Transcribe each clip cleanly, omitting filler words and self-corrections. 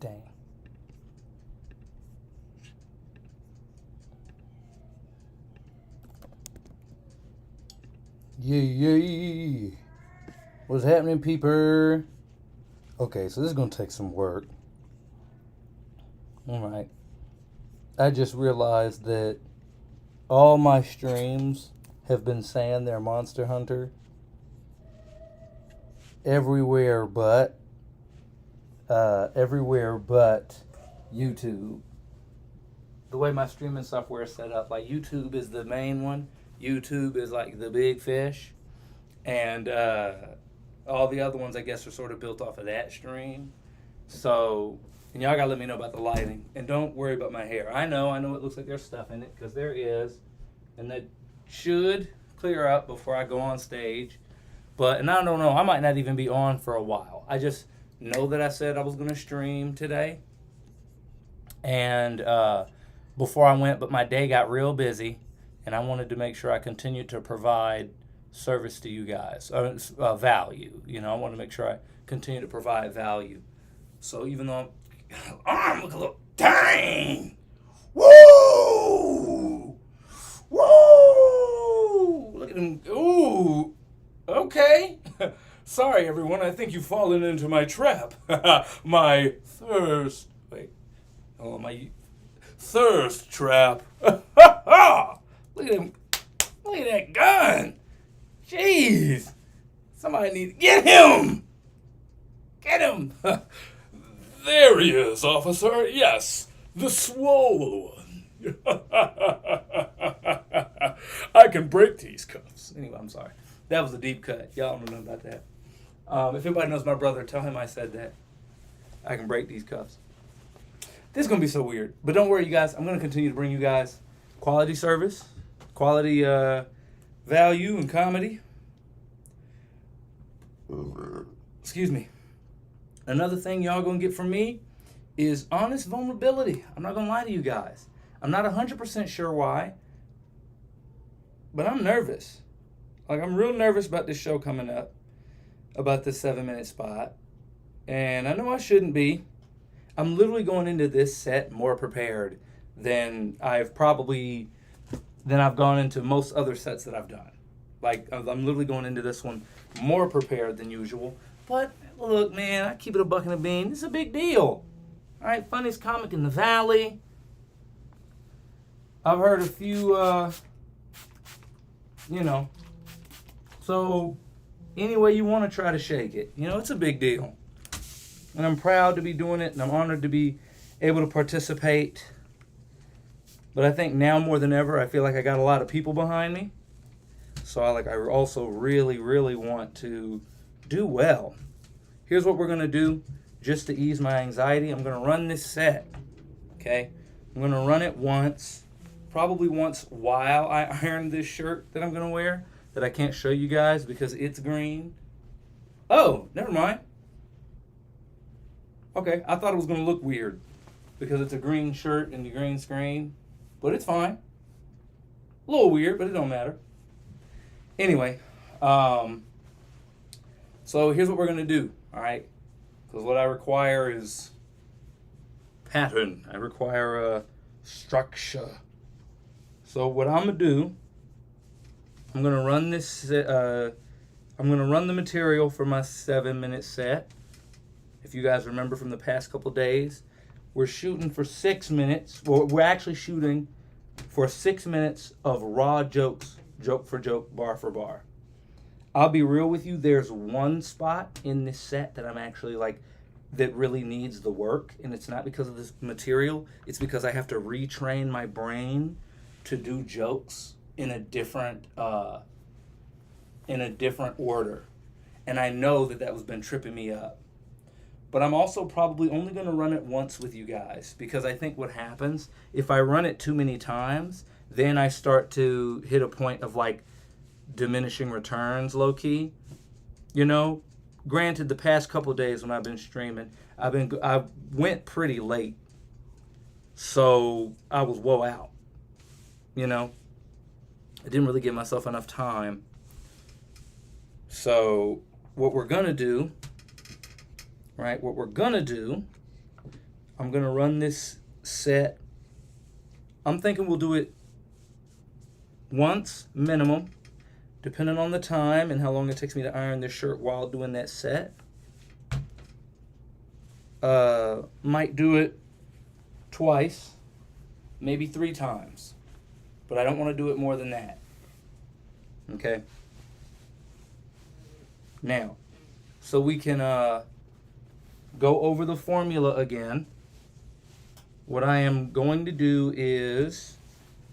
Dang. Yay, yay. What's happening, peeper? Okay, so this is going to take some work. Alright. I just realized that all my streams have been saying they're Monster Hunter everywhere but YouTube. The way my streaming software is set up, like YouTube is the main one. YouTube is like the big fish, and all the other ones, I guess, are sort of built off of that stream. So, and y'all gotta let me know about the lighting, and don't worry about my hair. I know it looks like there's stuff in it, because there is, and that should clear up before I go on stage. And I don't know, I might not even be on for a while. I just know that I said I was gonna stream today, and before I went, but my day got real busy, and I wanted to make sure I continued to provide service to you guys, value. I want to make sure I continue to provide value. So even though I'm look a little, dang, woo, woo, look at him, ooh, okay. Sorry, everyone. I think you've fallen into my trap. My thirst. Wait. Oh, my thirst trap. Look at him. Look at that gun. Jeez. Somebody need to get him. Get him. There he is, officer. Yes, the swole one. I can break these cuffs. Anyway, I'm sorry. That was a deep cut. Y'all don't know about that. If anybody knows my brother, tell him I said that. I can break these cuffs. This is going to be so weird. But don't worry, you guys. I'm going to continue to bring you guys quality service, quality value, and comedy. Excuse me. Another thing y'all going to get from me is honest vulnerability. I'm not going to lie to you guys. I'm not 100% sure why, but I'm nervous. Like, I'm real nervous about this show coming up, about this 7-minute spot. And I know I shouldn't be. I'm literally going into this set more prepared than I've gone into most other sets that I've done. Like, I'm literally going into this one more prepared than usual. But, look, man, I keep it a buck and a bean. It's a big deal. All right, funniest comic in the Valley. I've heard a few, So, any way you want to try to shake it, it's a big deal. And I'm proud to be doing it, and I'm honored to be able to participate. But I think now more than ever, I feel like I got a lot of people behind me. So I also really, really want to do well. Here's what we're going to do just to ease my anxiety. I'm going to run this set, okay? I'm going to run it once, probably once while I iron this shirt that I'm going to wear that I can't show you guys because it's green. Oh, never mind. Okay, I thought it was going to look weird because it's a green shirt and the green screen, but it's fine. A little weird, but it don't matter. Anyway, so here's what we're going to do, all right? Because what I require is pattern. I require a structure. So what I'm going to do, I'm going to run this, I'm going to run the material for my 7-minute set. If you guys remember from the past couple days, we're shooting for 6 minutes. Well, we're actually shooting for 6 minutes of raw jokes, joke for joke, bar for bar. I'll be real with you, there's one spot in this set that I'm actually that really needs the work, and it's not because of this material, it's because I have to retrain my brain to do jokes in a different order. And I know that was been tripping me up. But I'm also probably only going to run it once with you guys, because I think what happens, if I run it too many times, then I start to hit a point of diminishing returns, low-key. Granted, the past couple days when I've been streaming, I went pretty late. So I was woe out. I didn't really give myself enough time. So what we're going to do I'm going to run this set. I'm thinking we'll do it once, minimum, depending on the time and how long it takes me to iron this shirt while doing that set. Might do it twice, maybe 3 times. But I don't want to do it more than that. Okay? Now, so we can go over the formula again. What I am going to do is,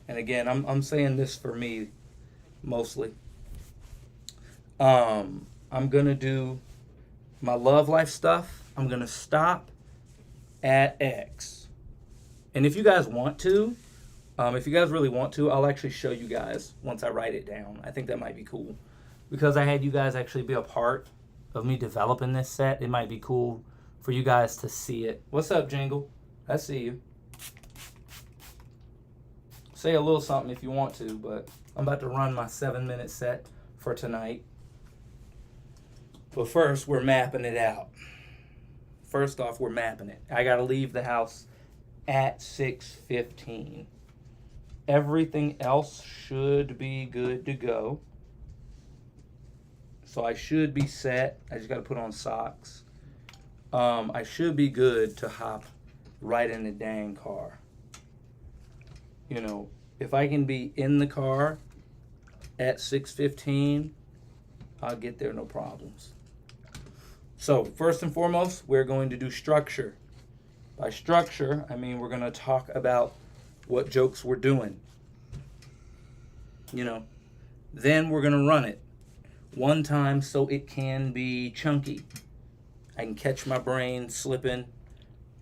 and again, I'm saying this for me mostly. I'm going to do my love life stuff. I'm going to stop at X. And if you guys want to, if you guys really want to, I'll actually show you guys once I write it down. I think that might be cool. Because I had you guys actually be a part of me developing this set, it might be cool for you guys to see it. What's up, Jingle? I see you. Say a little something if you want to, but I'm about to run my 7-minute set for tonight. But first, we're mapping it out. First off, we're mapping it. I got to leave the house at 6:15. Everything else should be good to go. So I should be set. I just got to put on socks. I should be good to hop right in the dang car. You know, if I can be in the car at 6:15, I'll get there no problems. So first and foremost, we're going to do structure. By structure, I mean we're going to talk about what jokes we're doing. You know, then we're going to run it one time so it can be chunky. I can catch my brain slipping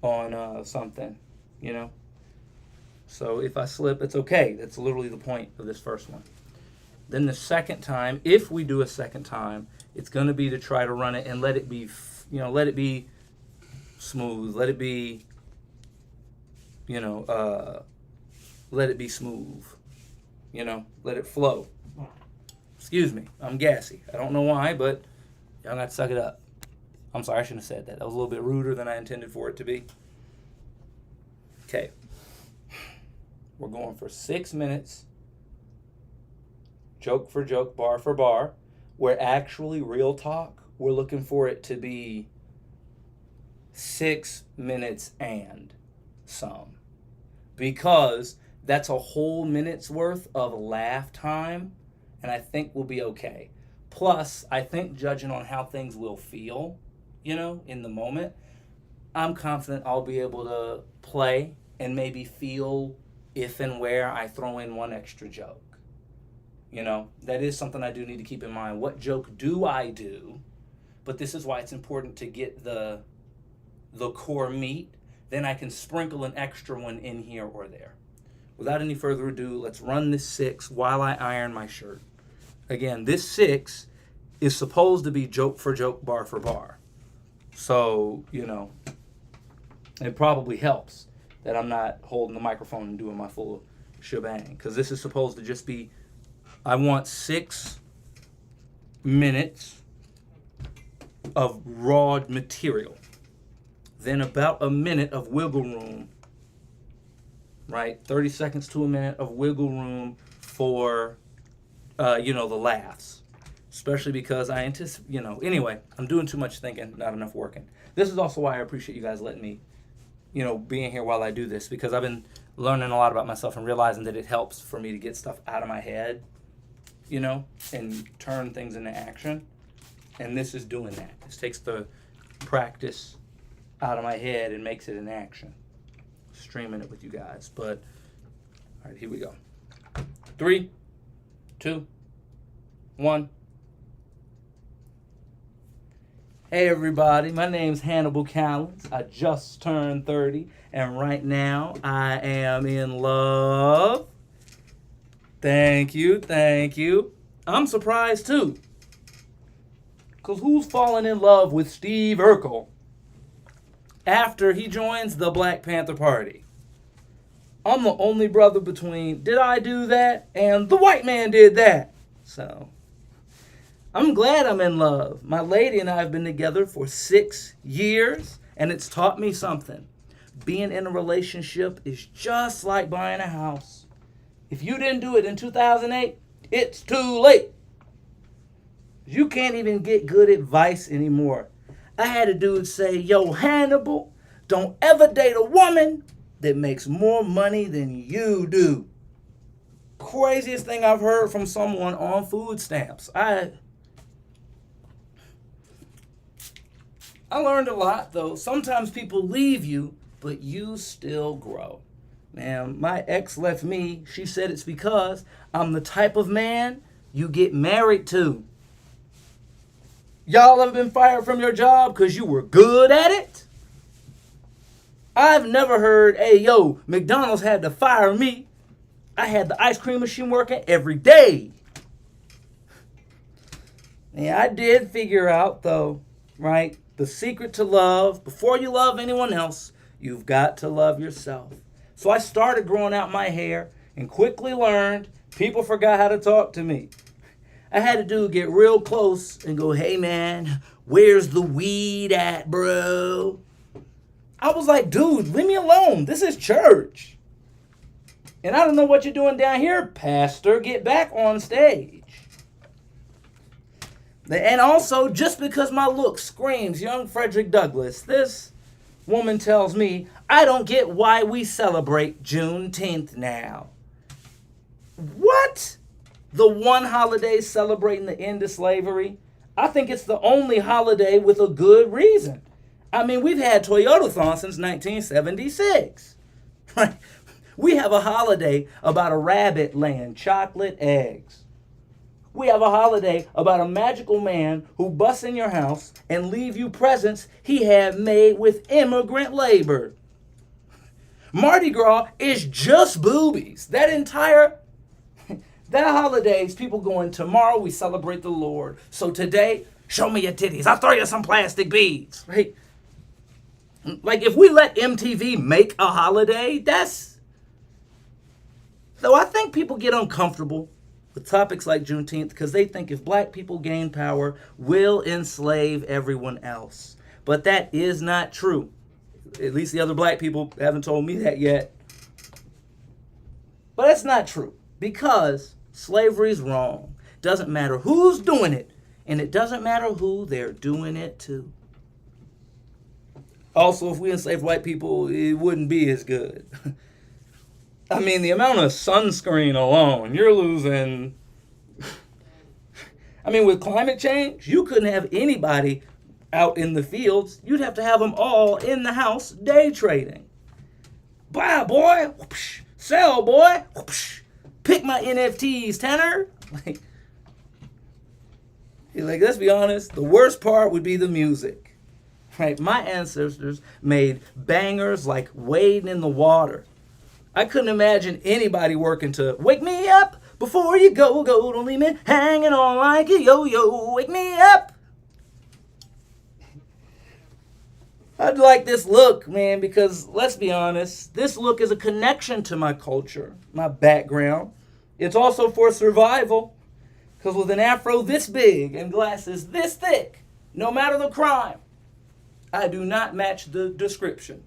on something, you know. So if I slip, it's okay. That's literally the point of this first one. Then the second time, if we do a second time, it's going to be to try to run it and let it be, let it be smooth. Let it be, let it be smooth. Let it flow. Excuse me, I'm gassy. I don't know why, but y'all got to suck it up. I'm sorry, I shouldn't have said that. That was a little bit ruder than I intended for it to be. Okay. We're going for 6 minutes. Joke for joke, bar for bar. We're actually, real talk, we're looking for it to be 6 minutes and some. Because that's a whole minute's worth of laugh time, and I think we'll be okay. Plus, I think judging on how things will feel, in the moment, I'm confident I'll be able to play and maybe feel if and where I throw in one extra joke. That is something I do need to keep in mind. What joke do I do? But this is why it's important to get the core meat. Then I can sprinkle an extra one in here or there. Without any further ado, let's run this 6 while I iron my shirt. Again, this 6 is supposed to be joke for joke, bar for bar. So, it probably helps that I'm not holding the microphone and doing my full shebang. Because this is supposed to just be, I want 6 minutes of raw material. Then about a minute of wiggle room, right? 30 seconds to a minute of wiggle room for, the laughs. Especially because I anticipate, anyway, I'm doing too much thinking, not enough working. This is also why I appreciate you guys letting me, being here while I do this, because I've been learning a lot about myself and realizing that it helps for me to get stuff out of my head, and turn things into action. And this is doing that. This takes the practice out of my head and makes it in action. Streaming it with you guys. But, all right, here we go. 3, 2, 1. Hey everybody, my name's Hannibal Callens. I just turned 30, and right now I am in love. Thank you. I'm surprised too. Because who's falling in love with Steve Urkel after he joins the Black Panther Party? I'm the only brother between did I do that and the white man did that. So I'm glad I'm in love. My lady and I have been together for 6 years, and it's taught me something. being in a relationship is just like buying a house. If you didn't do it in 2008, it's too late. You can't even get good advice anymore. I had a dude say, yo, Hannibal, don't ever date a woman that makes more money than you do. Craziest thing I've heard from someone on food stamps. I learned a lot, though. Sometimes people leave you, but you still grow. Man, my ex left me. She said it's because I'm the type of man you get married to. Y'all have been fired from your job because you were good at it? I've never heard, hey, yo, McDonald's had to fire me. I had the ice cream machine working every day. Yeah, I did figure out, though, right? The secret to love, before you love anyone else, you've got to love yourself. So I started growing out my hair and quickly learned people forgot how to talk to me. I had a dude get real close and go, hey, man, where's the weed at, bro? I was like, dude, leave me alone. This is church. And I don't know what you're doing down here, pastor. Get back on stage. And also, just because my look screams young Frederick Douglass, this woman tells me, I don't get why we celebrate Juneteenth now. What? The one holiday celebrating the end of slavery? I think it's the only holiday with a good reason. I mean, we've had Toyotathon since 1976. Right? We have a holiday about a rabbit laying chocolate eggs. We have a holiday about a magical man who busts in your house and leave you presents he had made with immigrant labor. Mardi Gras is just boobies. That holiday's people going, tomorrow we celebrate the Lord. So today, show me your titties. I'll throw you some plastic beads. Right? Like if we let MTV make a holiday, though I think people get uncomfortable with topics like Juneteenth because they think if black people gain power, we'll enslave everyone else. But that is not true. At least the other black people haven't told me that yet. But that's not true because slavery is wrong. Doesn't matter who's doing it, and it doesn't matter who they're doing it to. Also, if we enslaved white people, it wouldn't be as good. I mean, the amount of sunscreen alone, you're losing. I mean, with climate change, you couldn't have anybody out in the fields. You'd have to have them all in the house day trading. Buy, boy. Whoopsh. Sell, boy. Whoopsh. Pick my NFTs, Tanner. Like, let's be honest, the worst part would be the music. Right? My ancestors made bangers like wading in the water. I couldn't imagine anybody working to wake me up before you go, don't leave me hanging on like a yo-yo, wake me up. I'd like this look, man, because let's be honest, this look is a connection to my culture, my background. It's also for survival, because with an afro this big and glasses this thick, no matter the crime, I do not match the description.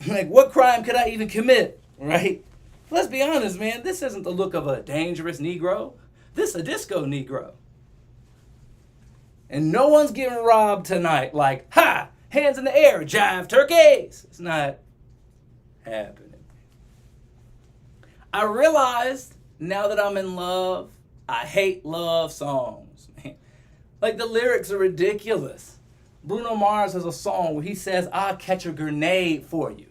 Like, what crime could I even commit, right? Let's be honest, man. This isn't the look of a dangerous Negro. This is a disco Negro. And no one's getting robbed tonight like, ha, hands in the air, jive turkeys. It's not happening. I realized now that I'm in love, I hate love songs, man. Like, the lyrics are ridiculous. Bruno Mars has a song where he says, I'll catch a grenade for you.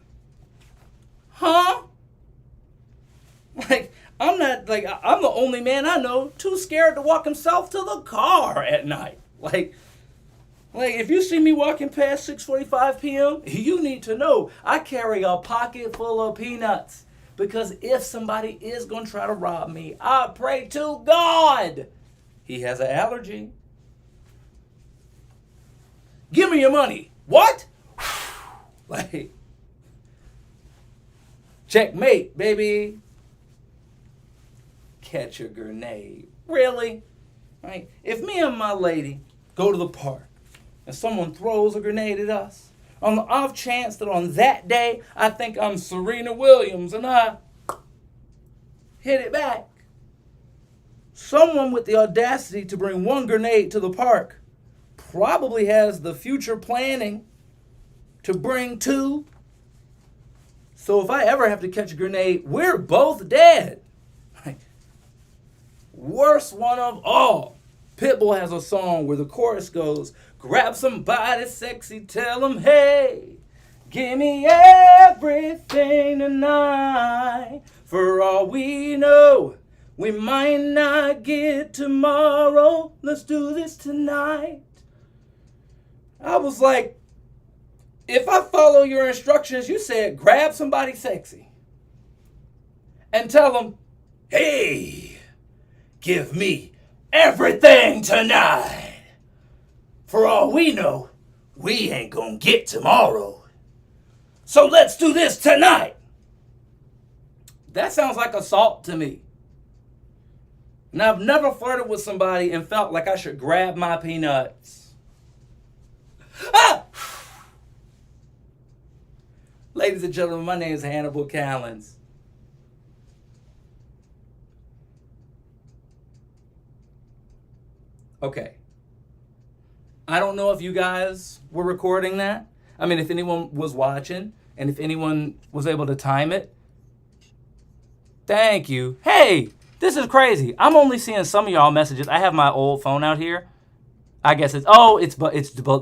Huh? Like, I'm the only man I know too scared to walk himself to the car at night. Like if you see me walking past 6:45 p.m., you need to know I carry a pocket full of peanuts. Because if somebody is going to try to rob me, I pray to God he has an allergy. Give me your money. What? Like, checkmate, baby. Catch a grenade. Really? Right? If me and my lady go to the park and someone throws a grenade at us, On the off chance that on that day I think I'm Serena Williams and I hit it back, someone with the audacity to bring one grenade to the park probably has the future planning to bring two. So if I ever have to catch a grenade, we're both dead. Worst one of all. Pitbull has a song where the chorus goes, grab somebody sexy, tell them, hey, give me everything tonight. For all we know, we might not get tomorrow. Let's do this tonight. I was like, if I follow your instructions, you said grab somebody sexy and tell them, hey, give me everything tonight. For all we know, we ain't gonna get tomorrow. So let's do this tonight. That sounds like assault to me. And I've never flirted with somebody and felt like I should grab my peanuts. Ah! Ladies and gentlemen, my name is Hannibal Callens. Okay. I don't know if you guys were recording that. I mean, if anyone was watching and if anyone was able to time it. Thank you. Hey, this is crazy. I'm only seeing some of y'all messages. I have my old phone out here. I guess it's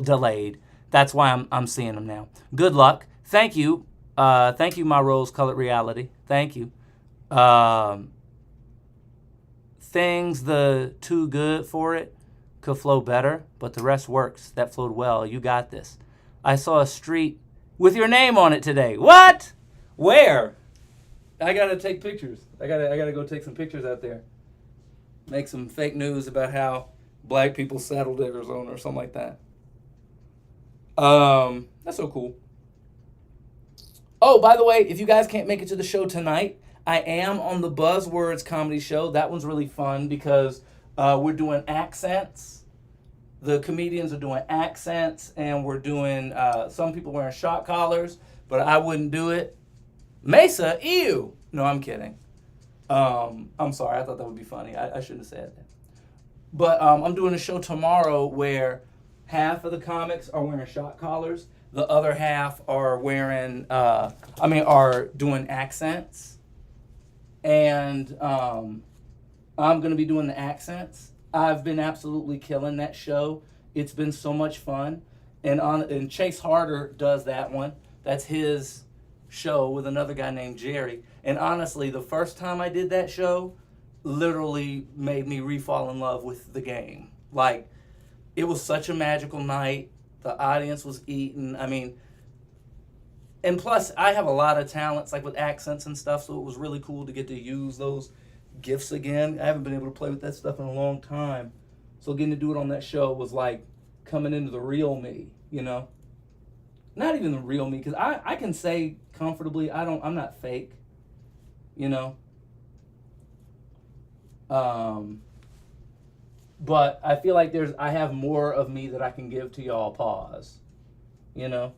delayed. That's why I'm seeing them now. Good luck. Thank you. Thank you, my rose-colored reality. Thank you. Things the too good for it could flow better, but the rest works. That flowed well. You got this. I saw a street with your name on it today. What? Where? I gotta take pictures. I gotta go take some pictures out there. Make some fake news about how black people settled Arizona or something like that. That's so cool. Oh, by the way, if you guys can't make it to the show tonight, I am on the Buzzwords comedy show. That one's really fun because we're doing accents. The comedians are doing accents, and we're doing some people wearing shock collars, but I wouldn't do it. Mesa, ew. No, I'm kidding. I'm sorry. I thought that would be funny. I shouldn't have said that. But I'm doing a show tomorrow where half of the comics are wearing shock collars. The other half are wearing, are doing accents. And I'm going to be doing the accents. I've been absolutely killing that show. It's been so much fun. And Chase Harder does that one. That's his show with another guy named Jerry. And honestly, the first time I did that show literally made me re-fall in love with the game. Like, it was such a magical night. The audience was eating. I mean, and plus, I have a lot of talents, like with accents and stuff, so it was really cool to get to use those gifts again. I haven't been able to play with that stuff in a long time. So getting to do it on that show was like coming into the real me, you know? Not even the real me, because I can say comfortably, I'm not fake, you know? But I feel like I have more of me that I can give to y'all. Pause. You know,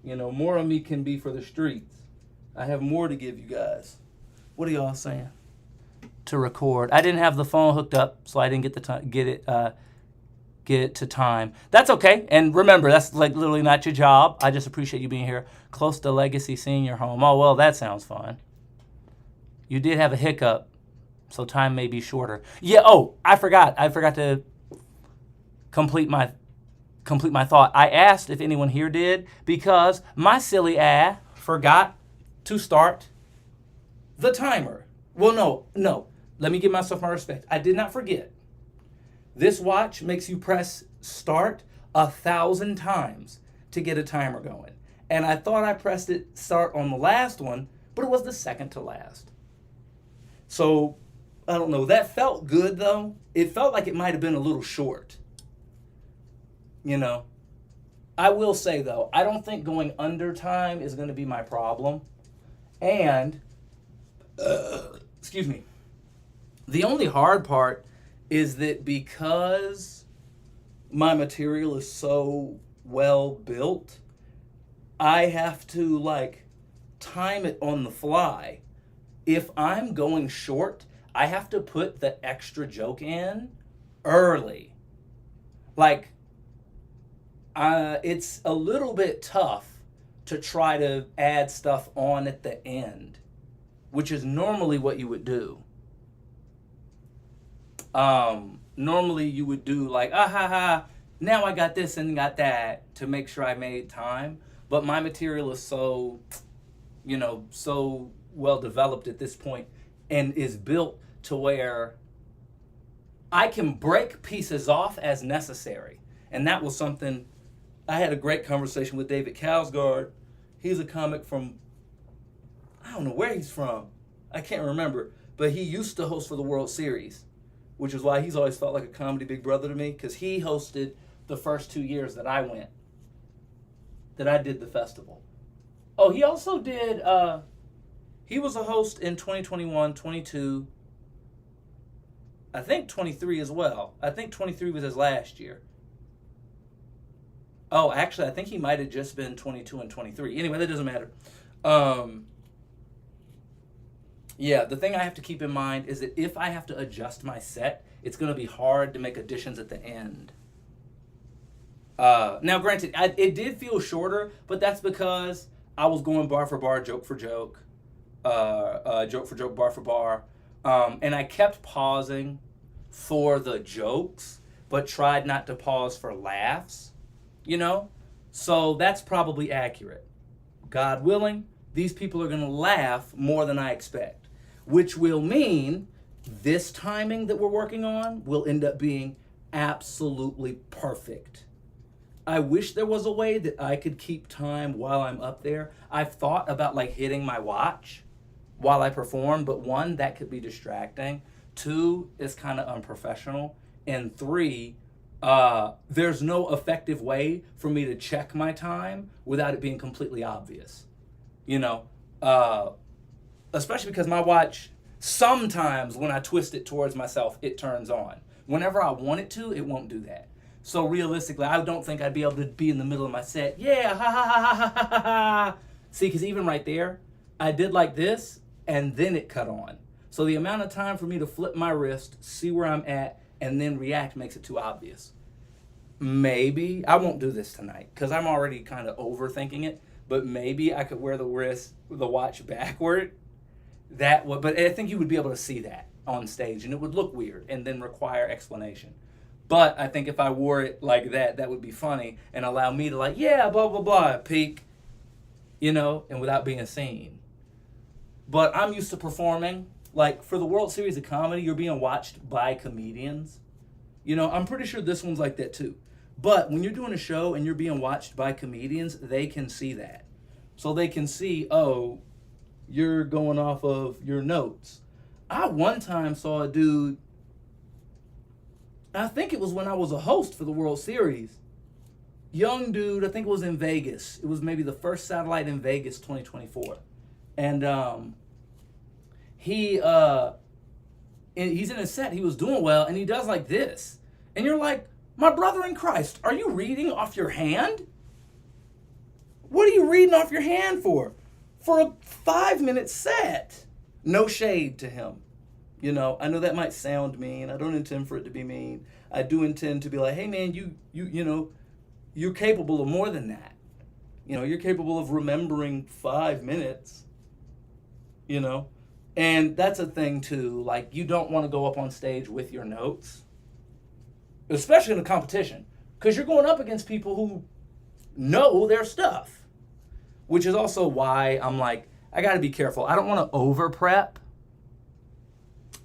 more of me can be for the streets. I have more to give you guys. What are y'all saying? To record. I didn't have the phone hooked up, so I didn't get it to time. That's okay. And remember, that's like literally not your job. I just appreciate you being here. Close to Legacy Senior Home. Oh, well, that sounds fun. You did have a hiccup, so time may be shorter. Yeah, I forgot to complete my thought. I asked if anyone here did because my silly ass forgot to start the timer. Well, no. Let me give myself my respect. I did not forget. This watch makes you press start 1,000 times to get a timer going. And I thought I pressed it start on the last one, but it was the second to last. So, I don't know. That felt good, though. It felt like it might have been a little short. You know? I will say, though, I don't think going under time is going to be my problem. And, excuse me. The only hard part is that because my material is so well built, I have to like time it on the fly. If I'm going short, I have to put the extra joke in early. Like, it's a little bit tough to try to add stuff on at the end, which is normally what you would do. Normally you would do like, ah ha ha, now I got this and got that to make sure I made time. But my material is so, so well developed at this point and is built to where I can break pieces off as necessary. And that was something, I had a great conversation with David Kalsgaard. He's a comic from, I don't know where he's from. I can't remember. But he used to host for the World Series, which is why he's always felt like a comedy big brother to me, because he hosted the first 2 years that I went, that I did the festival. Oh, he also did, he was a host in 2021, 22, I think 23 as well. I think 23 was his last year. Oh, actually, I think he might have just been 22 and 23. Anyway, that doesn't matter. Yeah, the thing I have to keep in mind is that if I have to adjust my set, it's going to be hard to make additions at the end. Now, granted, it did feel shorter, but that's because I was going bar for bar, joke for joke, joke for joke, bar for bar. And I kept pausing for the jokes, but tried not to pause for laughs, So that's probably accurate. God willing, these people are going to laugh more than I expect, which will mean this timing that we're working on will end up being absolutely perfect. I wish there was a way that I could keep time while I'm up there. I've thought about like hitting my watch while I perform, but one, that could be distracting. Two, it's kind of unprofessional. And three, there's no effective way for me to check my time without it being completely obvious. Especially because my watch, sometimes when I twist it towards myself, it turns on. Whenever I want it to, it won't do that. So realistically, I don't think I'd be able to be in the middle of my set. Yeah, ha ha ha ha ha ha ha. See, because even right there, I did like this, and then it cut on. So the amount of time for me to flip my wrist, see where I'm at, and then react makes it too obvious. Maybe, I won't do this tonight, because I'm already kind of overthinking it, but maybe I could wear the watch backward. But I think you would be able to see that on stage, and it would look weird, and then require explanation. But I think if I wore it like that, that would be funny, and allow me to yeah, blah, blah, blah, peek, and without being seen. But I'm used to performing. Like, for the World Series of Comedy, you're being watched by comedians. I'm pretty sure this one's like that too. But when you're doing a show and you're being watched by comedians, they can see that. So they can see, oh, you're going off of your notes. I one time saw a dude, I think it was when I was a host for the World Series. Young dude, I think it was in Vegas. It was maybe the first satellite in Vegas, 2024. And he's in his set, he was doing well, and he does like this. And you're like, my brother in Christ, are you reading off your hand? What are you reading off your hand for? For a 5-minute set. No shade to him. I know that might sound mean. I don't intend for it to be mean. I do intend to be like, hey man, you're capable of more than that. You're capable of remembering 5 minutes. And that's a thing too. Like, you don't want to go up on stage with your notes, especially in a competition, because you're going up against people who know their stuff, which is also why I'm like, I got to be careful. I don't want to over prep.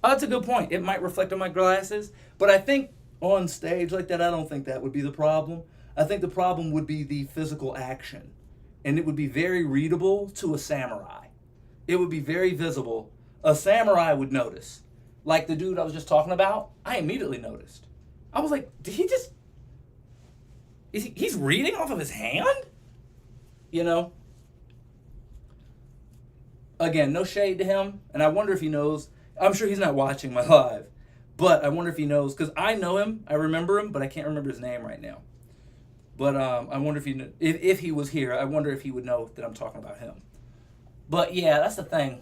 Oh, that's a good point. It might reflect on my glasses, but I think on stage like that, I don't think that would be the problem. I think the problem would be the physical action, and it would be very readable to a samurai. It would be very visible. A samurai would notice. Like the dude I was just talking about, I immediately noticed. I was like, did he just... He's reading off of his hand? Again, no shade to him, and I wonder if he knows. I'm sure he's not watching my live, but I wonder if he knows, because I know him, I remember him, but I can't remember his name right now. But I wonder if he was here, I wonder if he would know that I'm talking about him. But yeah, that's the thing.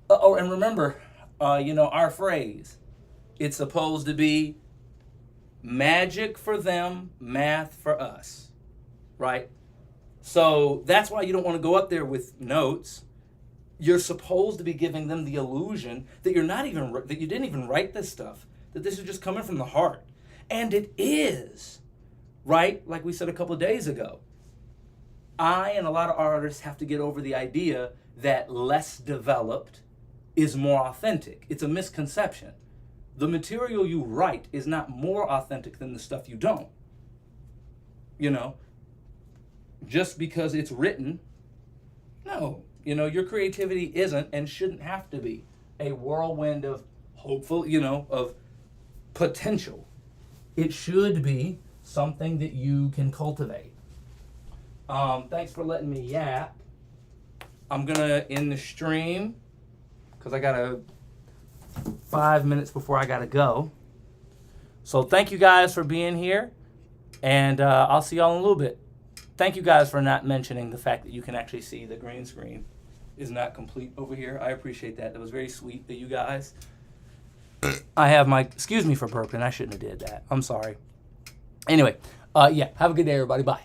Oh, and remember, our phrase, it's supposed to be magic for them, math for us, right? So that's why you don't want to go up there with notes. You're supposed to be giving them the illusion that that you didn't even write this stuff, that this is just coming from the heart. And it is, right? Like we said a couple of days ago. I and a lot of artists have to get over the idea that less developed is more authentic. It's a misconception. The material you write is not more authentic than the stuff you don't. Just because it's written, no. Your creativity isn't and shouldn't have to be a whirlwind of hopeful, of potential. It should be something that you can cultivate. Thanks for letting me yap. I'm gonna end the stream because I got 5 minutes before I gotta go. So thank you guys for being here, and I'll see y'all in a little bit. Thank you guys for not mentioning the fact that you can actually see the green screen is not complete over here. I appreciate that. That was very sweet of you guys. I have excuse me for burping. I shouldn't have did that. I'm sorry. Anyway, have a good day, everybody. Bye.